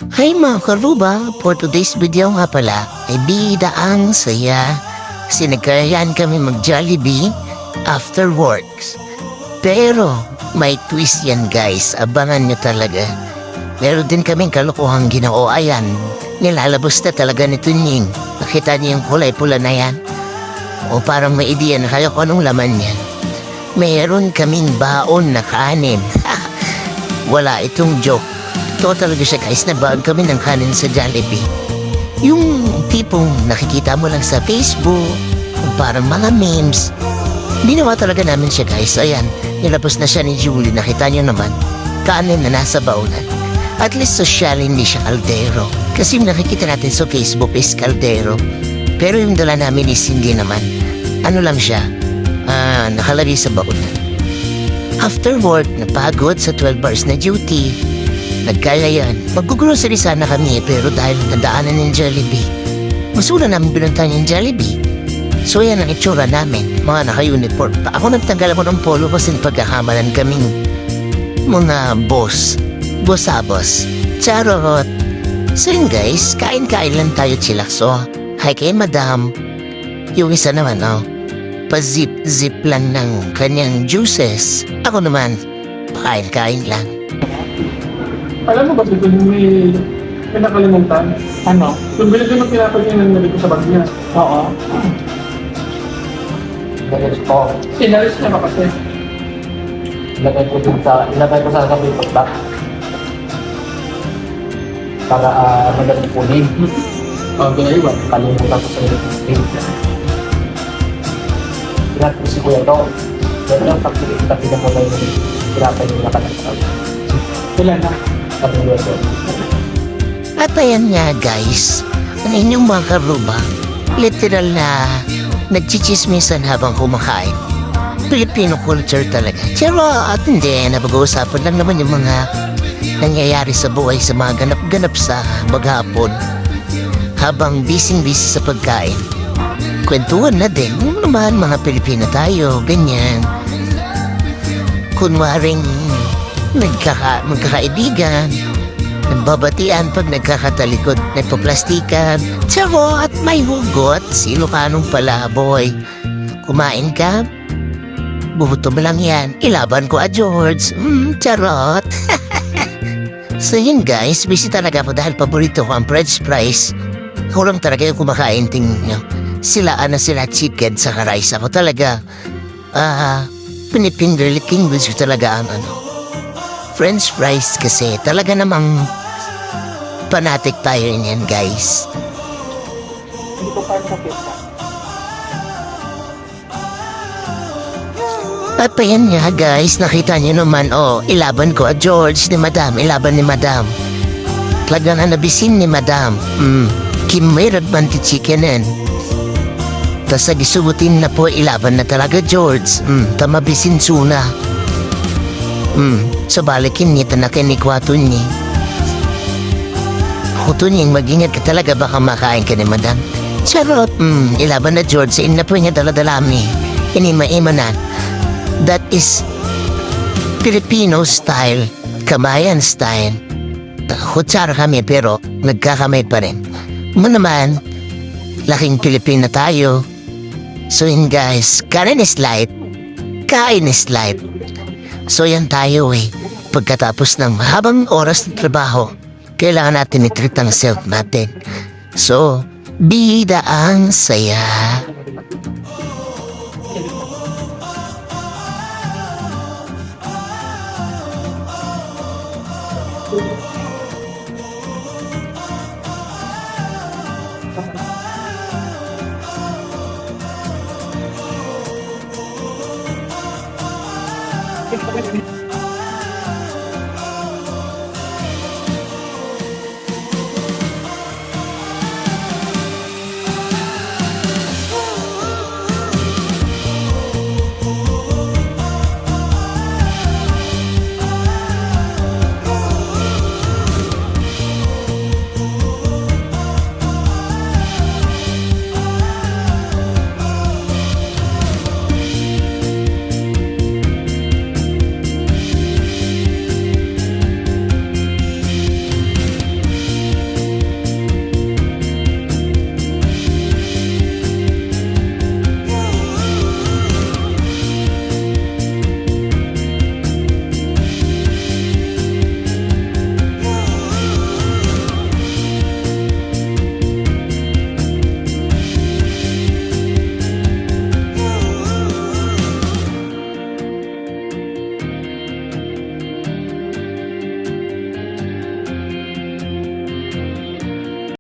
Hi mga karuba, for today's video nga pala ay bida ang saya kasi nagkayaan kami mag-Jollibee after works. Pero may twist yan guys, abangan nyo talaga. Meron din kaming kalokohang ginoo, ayan, nilalabos na talaga ni Tunying. Nakita niyo yung kulay pula na yan? O parang may ideya na kayo kung anong laman yan. Meron kaming baon na kanin. Wala itong joke. Totoo talaga siya guys, nagbaon kami ng kanin sa Jollibee. Yung tipong nakikita mo lang sa Facebook, parang mga memes. Ginawa talaga namin siya guys. Ayan, nilabas na siya ni Julie, nakita niyo naman. Kanin na nasa baonan. At least social, hindi siya kaldero. Kasi yung nakikita natin sa Facebook is kaldero. Pero yung dala namin is hindi naman. Ano lang siya, nakalagay sa baonan. After work, napagod sa 12 hours na duty. Nagkaya yan. Mag-grocery sana kami pero dahil nadaanan ng Jollibee. Masula namin binuntahan yung Jollibee. So yan ang itsura namin, mga naka-uniform. Ako nagtanggal ako ng polo kasi pagkakamalan kaming mga boss. Boss-abos. Charot. So yun guys, kain-kain lang tayo chilakso. Hi kay madam. Yung isa naman pa-zip-zip lang ng kanyang juices. Ako naman, pakain-kain lang. Alam mo ba dito may nakalimutan? Ano? Yung binigyan ng tinapay niya ng nalito sa bag niya. Oo. Ganyan po. Sinalis niya ba kasi? Ilagay ko sa sabi ko back. Para madaling punin. Ginaiwan. Kalimutan ko sa yung Pinat ko si Kuya to. Kaya lang pag-tapi na mo na yung tinapay yung nakalagay. Ilan na? Sabi ko ito. At ayan nga guys, ang inyong mga karuba, literal na nagchichismisan habang kumakain. Filipino culture talaga. Pero at hindi, napag-uusapan lang naman yung mga nangyayari sa buhay sa mga ganap-ganap sa maghapon. Habang busy-busy sa pagkain. Kwentuhan na din, yung naman mga Pilipino tayo, ganyan. Kunwaring magkakaibigan, nagbabatian pag nagkakatalikod, nagpaplastikan, tsaro at may hugot, Ilocanong palaboy. Kumain ka, bubuto mo lang yan, ilaban ko George, charot. So yun guys, busy talaga ako dahil paborito ko ang french fries. Ako lang talaga yung kumakain, tingin nyo. Sila chicken sa rice. Ako talaga, pinipinder-licking gusto talaga ang french fries kasi talaga namang fanatic tayo niyan guys. Hindi ko parang sa pizza. At pa yan nga guys, nakita niyo naman, ilaban ko George ni Madam, ilaban ni Madam. Talaga na nabisin ni Madam. Kimirad man ti chickenin. Tas agisubutin na po, ilaban na talaga George. Tamabisin suna. So balikin niya na kinikwato niya. Kuto niyang mag-ingat ka talaga baka makain ka ni Madam. Charot, ilaban na George, na po niya daladalami. Inima-ima na. That is Filipino style, Kamayan style. Kutsara kami pero nagkakamay pa rin. Naman, laking Pilipina tayo. So yun guys, kain is light. Kain is light. So yan tayo pagkatapos ng mahabang oras ng trabaho, kailangan natin i-treat ang self natin. So, bida ang saya.